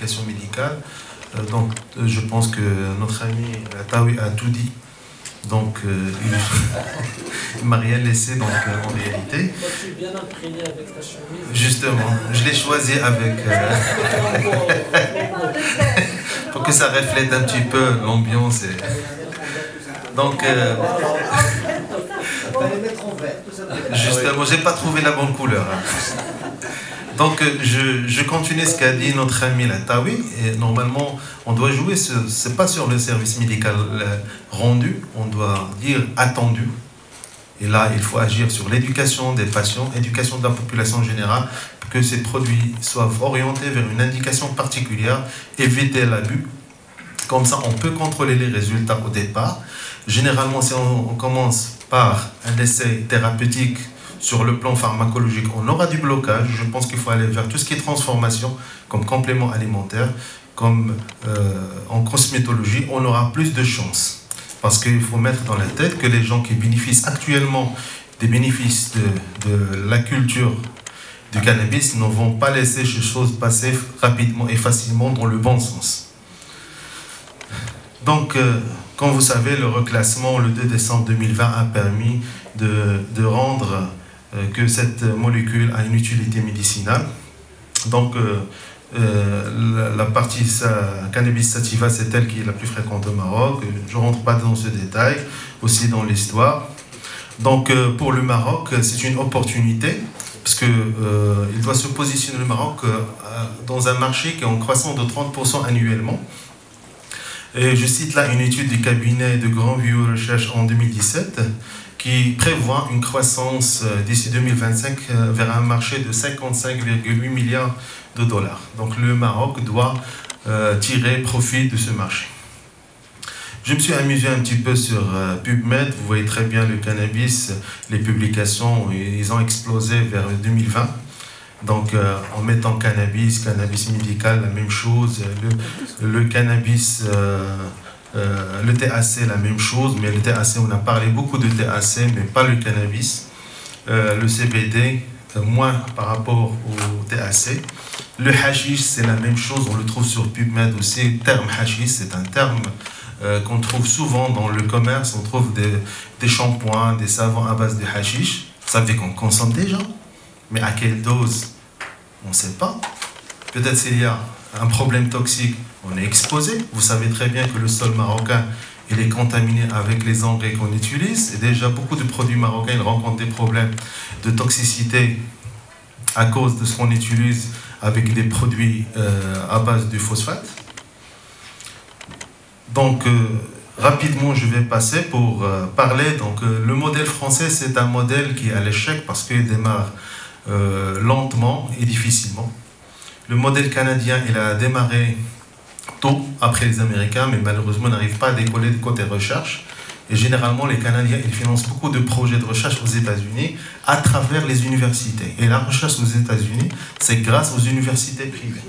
l'éducation médicale. Je pense que notre ami Tawi a tout dit. Donc, il ne m'a rien laissé en réalité. Moi, tu es bien imprégné avec ta chemise. Justement, je l'ai choisi avec... pour que ça reflète un petit peu l'ambiance. Donc, justement, je n'ai pas trouvé la bonne couleur. Donc, je continue ce qu'a dit notre ami Tawi. Et normalement, on doit jouer, ce n'est pas sur le service médical rendu, on doit dire attendu. Et là, il faut agir sur l'éducation des patients, l'éducation de la population générale, pour que ces produits soient orientés vers une indication particulière, éviter l'abus. Comme ça, on peut contrôler les résultats au départ. Généralement, si on commence par un essai thérapeutique, sur le plan pharmacologique, on aura du blocage. Je pense qu'il faut aller vers tout ce qui est transformation, comme complément alimentaire, comme en cosmétologie, on aura plus de chances. Parce qu'il faut mettre dans la tête que les gens qui bénéficient actuellement des bénéfices de la culture du cannabis ne vont pas laisser ces choses passer rapidement et facilement dans le bon sens. Donc, comme vous savez, le reclassement le 2 décembre 2020 a permis de rendre que cette molécule a une utilité médicinale. Donc, la partie cannabis sativa, c'est elle qui est la plus fréquente au Maroc. Je ne rentre pas dans ce détail, aussi dans l'histoire. Donc, pour le Maroc, c'est une opportunité, parce qu'il doit se positionner le Maroc dans un marché qui est en croissance de 30% annuellement. Et je cite là une étude du cabinet de Grand View Research en 2017, qui prévoit une croissance d'ici 2025 vers un marché de 55,8 milliards de dollars. Donc le Maroc doit tirer profit de ce marché. Je me suis amusé un petit peu sur PubMed. Vous voyez très bien le cannabis, les publications, ils ont explosé vers 2020. Donc en mettant cannabis médical, la même chose. Le cannabis... le THC, la même chose, mais le THC, on a parlé beaucoup de THC, mais pas le cannabis. Le CBD, moins par rapport au THC. Le hashish, c'est la même chose, on le trouve sur PubMed aussi. Le terme hashish, c'est un terme qu'on trouve souvent dans le commerce. On trouve des shampoings, des savons à base de hashish. Ça veut dire qu'on consomme déjà, mais à quelle dose, on ne sait pas. Peut-être s'il y a un problème toxique, on est exposé. Vous savez très bien que le sol marocain, il est contaminé avec les engrais qu'on utilise. Et déjà, beaucoup de produits marocains ils rencontrent des problèmes de toxicité à cause de ce qu'on utilise avec des produits à base de phosphate. Donc, rapidement, je vais passer pour parler. Donc, le modèle français, c'est un modèle qui est à l'échec parce qu'il démarre lentement et difficilement. Le modèle canadien, il a démarré tôt après les Américains, mais malheureusement n'arrive pas à décoller de côté recherche. Et généralement, les Canadiens, ils financent beaucoup de projets de recherche aux États-Unis à travers les universités. Et la recherche aux États-Unis, c'est grâce aux universités privées.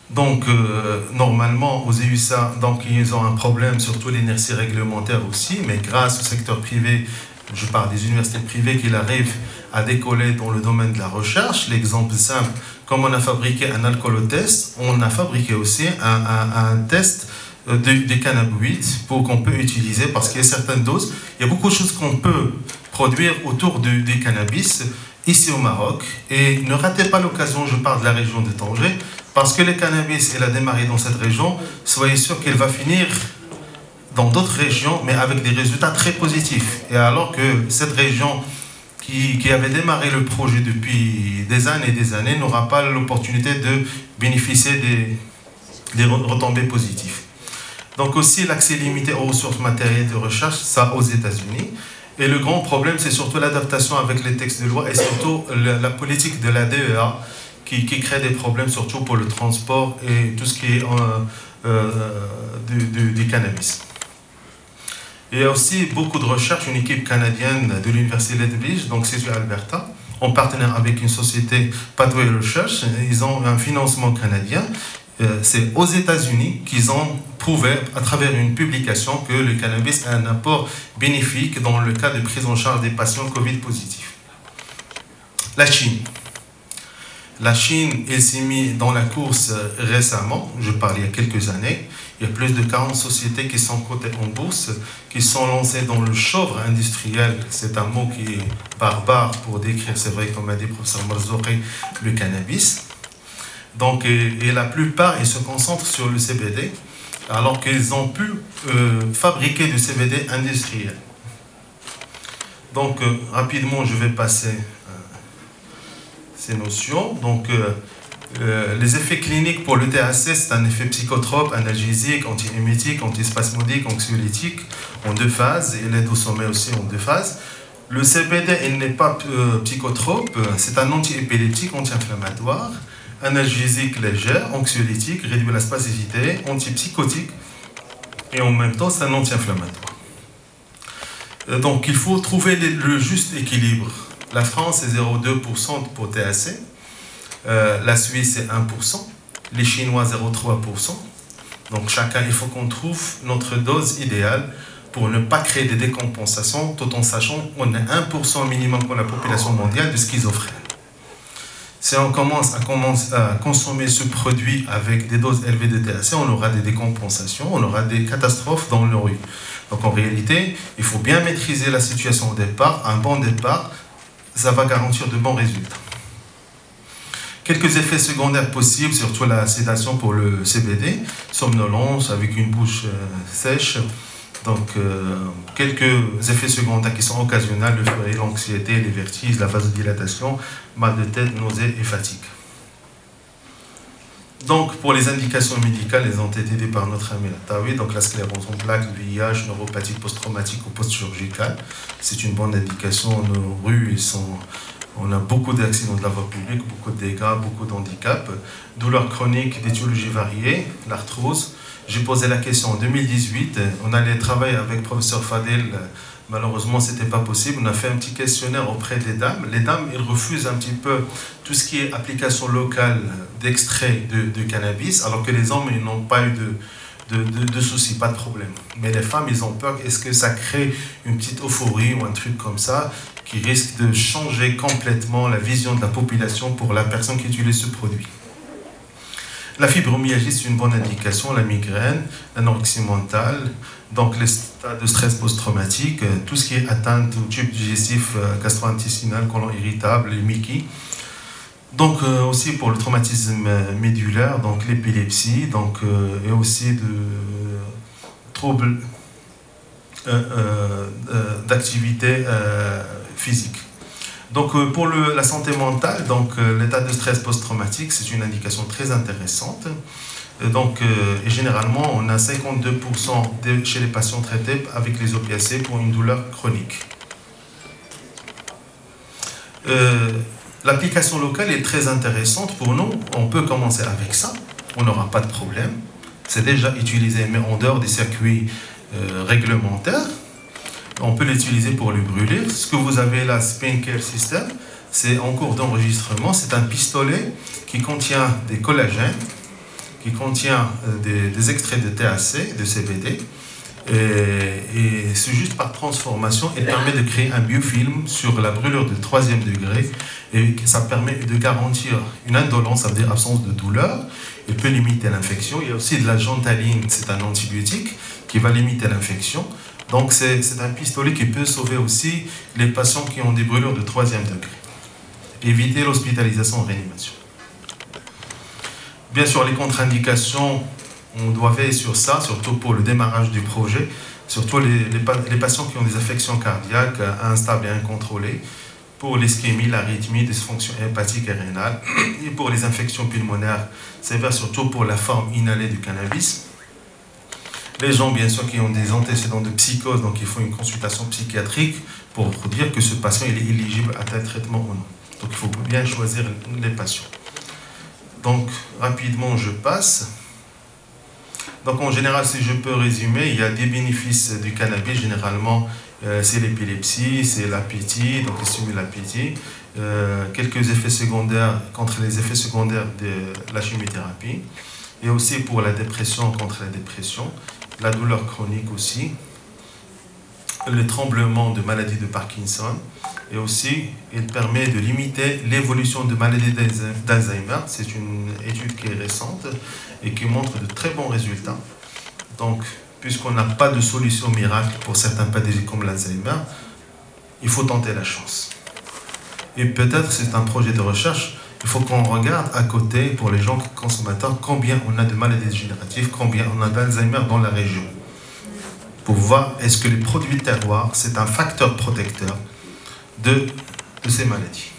Donc, normalement, aux USA, donc, ils ont un problème, surtout l'inertie réglementaire aussi, mais grâce au secteur privé, je parle des universités privées qui arrivent à décoller dans le domaine de la recherche. L'exemple simple, comme on a fabriqué un alcoolotest, on a fabriqué aussi un test de cannabinoïdes pour qu'on peut utiliser, parce qu'il y a certaines doses, il y a beaucoup de choses qu'on peut produire autour du cannabis ici au Maroc. Et ne ratez pas l'occasion, je parle de la région de Tanger, parce que le cannabis, il a démarré dans cette région, soyez sûr qu'il va finir dans d'autres régions, mais avec des résultats très positifs. Et alors que cette région qui avait démarré le projet depuis des années n'aura pas l'opportunité de bénéficier des retombées positives. Donc aussi l'accès limité aux ressources matérielles de recherche, ça aux États-Unis. Et le grand problème, c'est surtout l'adaptation avec les textes de loi et surtout la politique de la DEA qui crée des problèmes surtout pour le transport et tout ce qui est du cannabis. Il y a aussi beaucoup de recherches, une équipe canadienne de l'Université Lethbridge, donc c'est sur Alberta, en partenaire avec une société Pathway Research. Ils ont un financement canadien. C'est aux États-Unis qu'ils ont prouvé, à travers une publication, que le cannabis a un apport bénéfique dans le cas de prise en charge des patients Covid positifs. La Chine. La Chine, elle s'est mise dans la course récemment, je parle il y a quelques années. Il y a plus de 40 sociétés qui sont cotées en bourse, qui sont lancées dans le chanvre industriel. C'est un mot qui est barbare pour décrire, c'est vrai, comme a dit le professeur Marzouki, le cannabis. Donc, et la plupart, ils se concentrent sur le CBD, alors qu'ils ont pu fabriquer du CBD industriel. Donc, rapidement, je vais passer ces notions. Donc, les effets cliniques pour le THC, c'est un effet psychotrope, analgésique, antiémétique, antispasmodique, anxiolytique, en 2 phases, et l'aide au sommeil aussi en 2 phases. Le CBD, il n'est pas psychotrope, c'est un antiépileptique, anti-inflammatoire, analgésique légère, anxiolytique, réduit la spasticité, antipsychotique, et en même temps, c'est un anti-inflammatoire. Donc, il faut trouver le juste équilibre. La France, c'est 0,2% pour THC. La Suisse, c'est 1%. Les Chinois, 0,3%. Donc, chacun, il faut qu'on trouve notre dose idéale pour ne pas créer des décompensations, tout en sachant qu'on a 1% minimum pour la population mondiale de schizophrène. Si on commence à consommer ce produit avec des doses élevées de THC, on aura des décompensations, on aura des catastrophes dans le rue. Donc en réalité, il faut bien maîtriser la situation au départ. Un bon départ, ça va garantir de bons résultats. Quelques effets secondaires possibles, surtout la sédation pour le CBD, somnolence avec une bouche sèche. Donc, quelques effets secondaires qui sont occasionnels, le feuillet, l'anxiété, les vertiges, la vasodilatation, mal de tête, nausées et fatigue. Donc, pour les indications médicales, elles ont été dites par notre ami Latawi, donc la sclérose en plaques, le VIH, neuropathie post-traumatique ou post-chirurgicale. C'est une bonne indication. Nos rues, on a beaucoup d'accidents de la voie publique, beaucoup de dégâts, beaucoup d'handicaps, douleurs chroniques d'étiologie variée, l'arthrose. J'ai posé la question en 2018, on allait travailler avec le professeur Fadel, malheureusement ce n'était pas possible, on a fait un petit questionnaire auprès des dames. Les dames, elles refusent un petit peu tout ce qui est application locale d'extrait de cannabis, alors que les hommes, ils n'ont pas eu de soucis, pas de problème. Mais les femmes, ils ont peur, est-ce que ça crée une petite euphorie ou un truc comme ça, qui risque de changer complètement la vision de la population pour la personne qui utilise ce produit. La fibromyalgie, c'est une bonne indication, la migraine, l'anorexie mentale, donc les états de stress post-traumatique, tout ce qui est atteinte au tube digestif gastro-intestinal, côlon irritable, les MICI. Donc aussi pour le traumatisme médulaire, donc l'épilepsie, donc et aussi de troubles d'activité physique. Donc pour la santé mentale, donc l'état de stress post-traumatique, c'est une indication très intéressante. Donc, et généralement, on a 52% chez les patients traités avec les opiacés pour une douleur chronique. L'application locale est très intéressante pour nous. On peut commencer avec ça, on n'aura pas de problème. C'est déjà utilisé, mais en dehors des circuits réglementaires. On peut l'utiliser pour le brûler. Ce que vous avez là, Spin Care System, c'est en cours d'enregistrement. C'est un pistolet qui contient des collagènes, qui contient des extraits de THC, de CBD. Et c'est juste par transformation, il permet de créer un biofilm sur la brûlure de 3e degré. Et ça permet de garantir une indolence, ça veut dire absence de douleur. Il peut limiter l'infection. Il y a aussi de la gentaline, c'est un antibiotique qui va limiter l'infection. Donc c'est un pistolet qui peut sauver aussi les patients qui ont des brûlures de 3e degré. Éviter l'hospitalisation en réanimation. Bien sûr, les contre-indications, on doit veiller sur ça, surtout pour le démarrage du projet, surtout les patients qui ont des affections cardiaques instables et incontrôlées, pour l'ischémie, l'arythmie, dysfonction hépatique et rénale, et pour les infections pulmonaires sévères, surtout pour la forme inhalée du cannabis. Les gens, bien sûr, qui ont des antécédents de psychose, donc il faut une consultation psychiatrique pour dire que ce patient il est éligible à tel traitement ou non. Donc il faut bien choisir les patients. Donc, rapidement, je passe. Donc, en général, si je peux résumer, il y a des bénéfices du cannabis. Généralement, c'est l'épilepsie, c'est l'appétit, donc il stimule l'appétit. Quelques effets secondaires contre les effets secondaires de la chimiothérapie. Et aussi pour la dépression, contre la dépression. La douleur chronique aussi. Le tremblement de maladie de Parkinson. Et aussi, il permet de limiter l'évolution de maladies d'Alzheimer. C'est une étude qui est récente et qui montre de très bons résultats. Donc, puisqu'on n'a pas de solution miracle pour certaines pathologies comme l'Alzheimer, il faut tenter la chance. Et peut-être c'est un projet de recherche, il faut qu'on regarde à côté, pour les gens consommateurs, combien on a de maladies dégénératives, combien on a d'Alzheimer dans la région. Pour voir est-ce que les produits de terroir, c'est un facteur protecteur de ces maladies.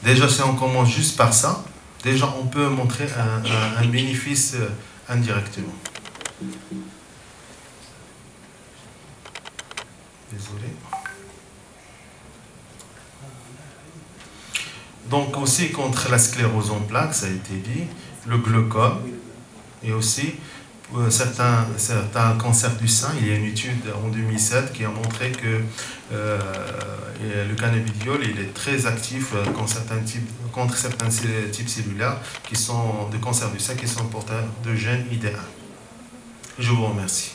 Déjà, si on commence juste par ça, déjà on peut montrer un bénéfice indirectement. Désolé. Donc aussi contre la sclérose en plaques, ça a été dit, le glaucome, et aussi certains cancers du sein. Il y a une étude en 2007 qui a montré que le cannabidiol il est très actif contre certains types cellulaires qui sont de cancer du sein qui sont porteurs de gènes IDA1. Je vous remercie.